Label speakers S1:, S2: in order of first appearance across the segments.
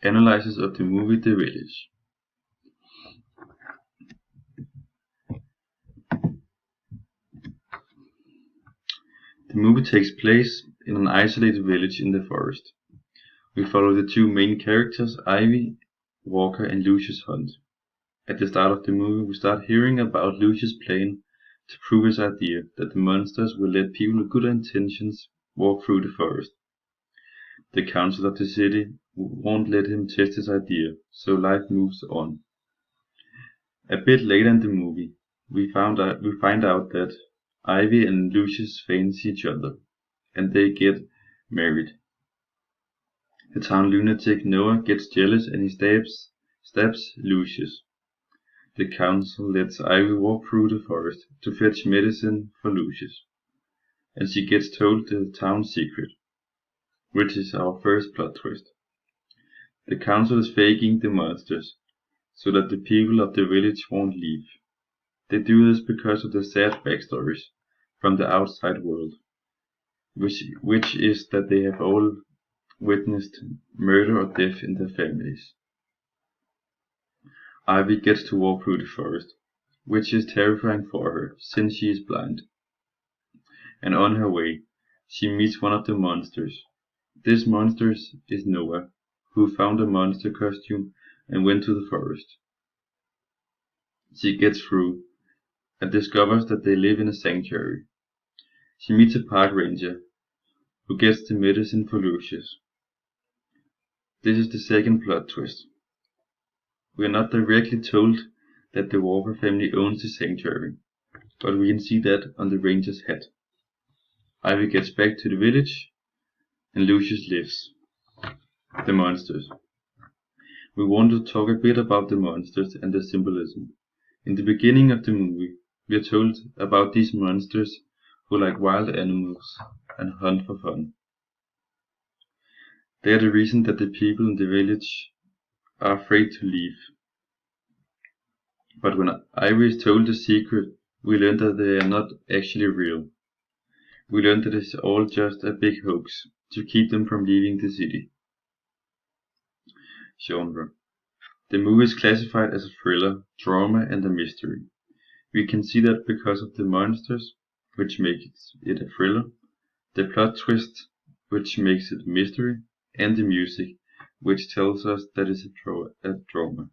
S1: Analysis of the movie The Village. The movie takes place in an isolated village in the forest. We follow the two main characters, Ivy Walker and Lucius Hunt. At the start of the movie, we start hearing about Lucius' plan to prove his idea that the monsters will let people with good intentions walk through the forest. The council of the city won't let him test his idea, so life moves on. A bit later in the movie, we find out that Ivy and Lucius fancy each other, and they get married. The town lunatic Noah gets jealous and he stabs Lucius. The council lets Ivy walk through the forest to fetch medicine for Lucius, and she gets told the town secret, which is our first plot twist. The council is faking the monsters, so that the people of the village won't leave. They do this because of the sad backstories from the outside world, which is that they have all witnessed murder or death in their families. Ivy gets to walk through the forest, which is terrifying for her since she is blind. And on her way, she meets one of the monsters. This monster is Noah, who found a monster costume and went to the forest. She gets through and discovers that they live in a sanctuary. She meets a park ranger, who gets the medicine for Lucius. This is the second plot twist. We are not directly told that the Walker family owns the sanctuary, but we can see that on the ranger's hat. Ivy gets back to the village, and Lucius lives. The monsters. We want to talk a bit about the monsters and their symbolism. In the beginning of the movie, we are told about these monsters who like wild animals and hunt for fun. They are the reason that the people in the village are afraid to leave. But when Ivy is told the secret, we learn that they are not actually real. We learn that it's all just a big hoax to keep them from leaving the city. Genre. The movie is classified as a thriller, drama, and a mystery. We can see that because of the monsters, which makes it a thriller, the plot twist, which makes it a mystery, and the music, which tells us that it's a drama.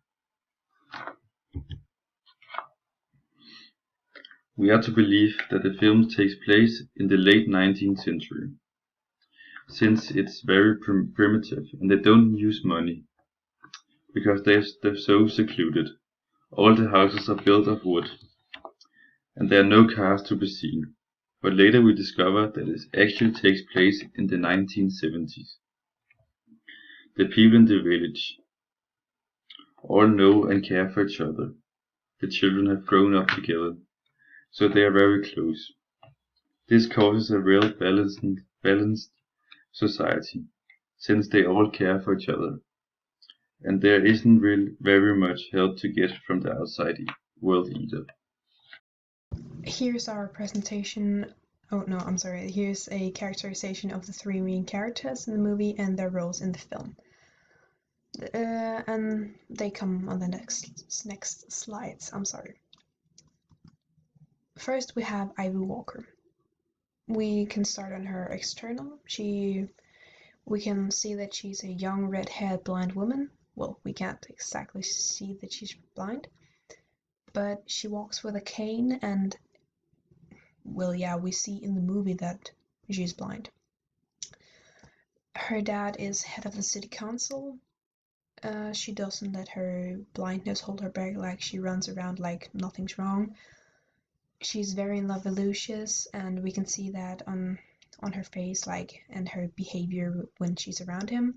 S1: We are to believe that the film takes place in the late 19th century, since it's very primitive and they don't use money, because they're so secluded. All the houses are built of wood, and there are no cars to be seen. But later we discover that it actually takes place in the 1970s. The people in the village all know and care for each other. The children have grown up together, so they are very close. This causes a real balanced society, since they all care for each other, and there isn't very much help to get from the outside world either.
S2: Here's our presentation. Oh no, I'm sorry. Here's a characterization of the three main characters in the movie and their roles in the film. And they come on the next slides. I'm sorry. First, we have Ivy Walker. We can start on her external. We can see that she's a young red-haired blind woman. Well, we can't exactly see that she's blind, but she walks with a cane, and well, yeah, we see in the movie that she's blind. Her dad is head of the city council. She doesn't let her blindness hold her back, like she runs around like nothing's wrong. She's very in love with Lucius, and we can see that on her face, like, and her behavior when she's around him.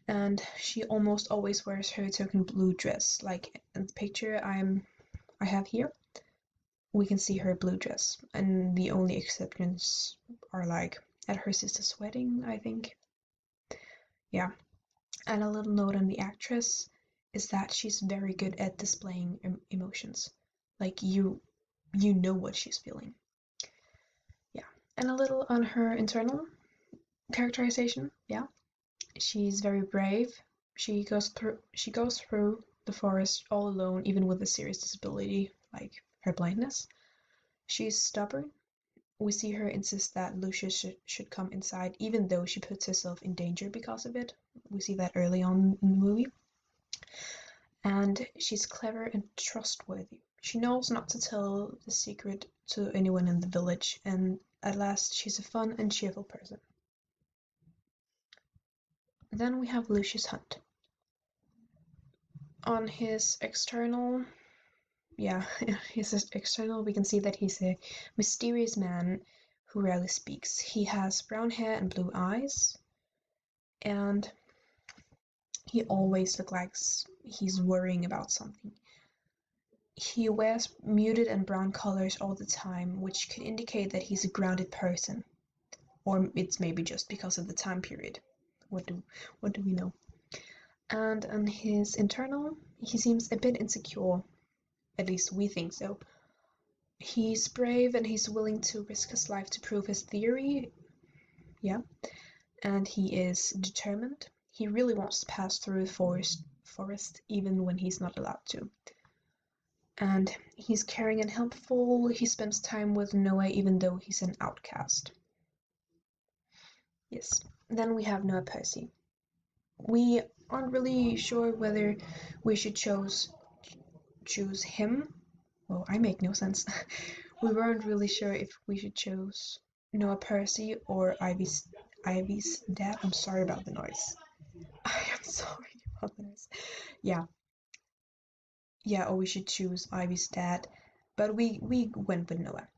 S2: And she almost always wears her token blue dress, like in the picture I have here. We can see her blue dress, and the only exceptions are like at her sister's wedding, I think. Yeah. And a little note on the actress is that she's very good at displaying emotions. Like you know what she's feeling. Yeah. And a little on her internal characterization. Yeah. She's very brave. She goes through the forest all alone, even with a serious disability like her blindness. She's stubborn. We see her insist that Lucius should come inside, even though she puts herself in danger because of it. We see that early on in the movie. And she's clever and trustworthy. She knows not to tell the secret to anyone in the village, and at last she's a fun and cheerful person. Then we have Lucius Hunt. On his external, we can see that he's a mysterious man who rarely speaks. He has brown hair and blue eyes, and he always looks like he's worrying about something. He wears muted and brown colors all the time, which could indicate that he's a grounded person. Or it's maybe just because of the time period. What do we know? And on his internal, he seems a bit insecure. At least we think so. He's brave and he's willing to risk his life to prove his theory. Yeah. And he is determined. He really wants to pass through the forest even when he's not allowed to. And he's caring and helpful. He spends time with Noah even though he's an outcast. Yes. Then we have Noah Percy. We aren't really sure whether we should choose him. Well, I make no sense. We weren't really sure if we should choose Noah Percy or Ivy's dad. I'm sorry about the noise. I am sorry about the noise. Yeah. Yeah, or we should choose Ivy's dad. But we went with Noah.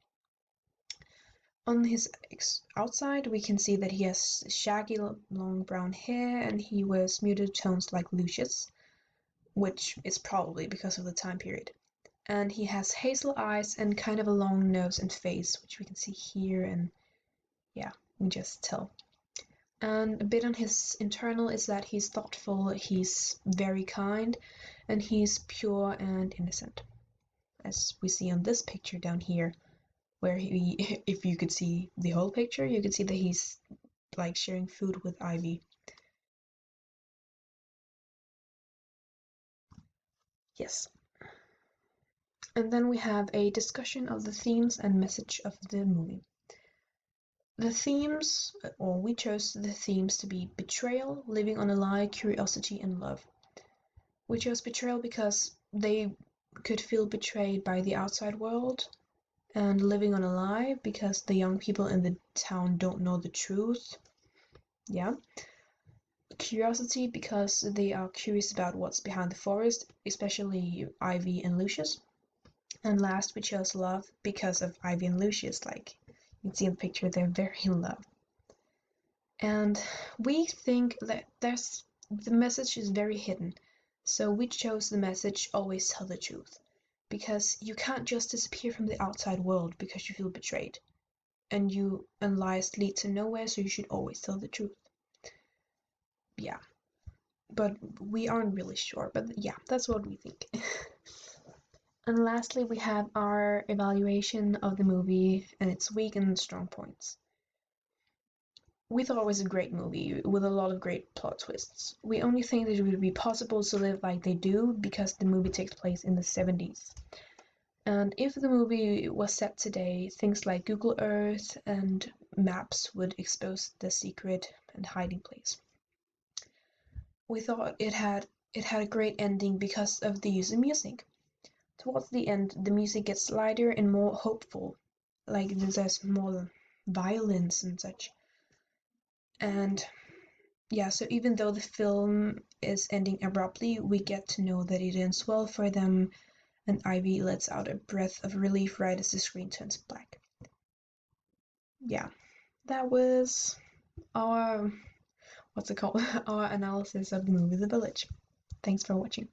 S2: On his outside, we can see that he has shaggy long brown hair and he wears muted tones like Lucius, which is probably because of the time period. And he has hazel eyes and kind of a long nose and face, which we can see here, and yeah, we just tell. And a bit on his internal is that he's thoughtful, he's very kind, and he's pure and innocent. As we see on this picture down here, where he, if you could see the whole picture, you could see that he's like sharing food with Ivy. Yes. And then we have a discussion of the themes and message of the movie. The themes, or we chose the themes to be betrayal, living on a lie, curiosity, and love. We chose betrayal because they could feel betrayed by the outside world, and living on a lie because the young people in the town don't know the truth. Yeah. Curiosity because they are curious about what's behind the forest, especially Ivy and Lucius. And last, we chose love because of Ivy and Lucius. Like you can see in the picture, they're very in love. And we think that the message is very hidden. So we chose the message, always tell the truth. Because you can't just disappear from the outside world because you feel betrayed. And lies lead to nowhere, so you should always tell the truth. Yeah. But we aren't really sure. But yeah, that's what we think. And lastly, we have our evaluation of the movie and its weak and strong points. We thought it was a great movie with a lot of great plot twists. We only think that it would be possible to live like they do because the movie takes place in the 70s. And if the movie was set today, things like Google Earth and maps would expose the secret and hiding place. We thought it had a great ending because of the use of music. Towards the end, the music gets lighter and more hopeful, like there's more violence and such. And yeah, so even though the film is ending abruptly, we get to know that it ends well for them, and Ivy lets out a breath of relief right as the screen turns black. Yeah, that was our, what's it called? Our analysis of the movie The Village. Thanks for watching.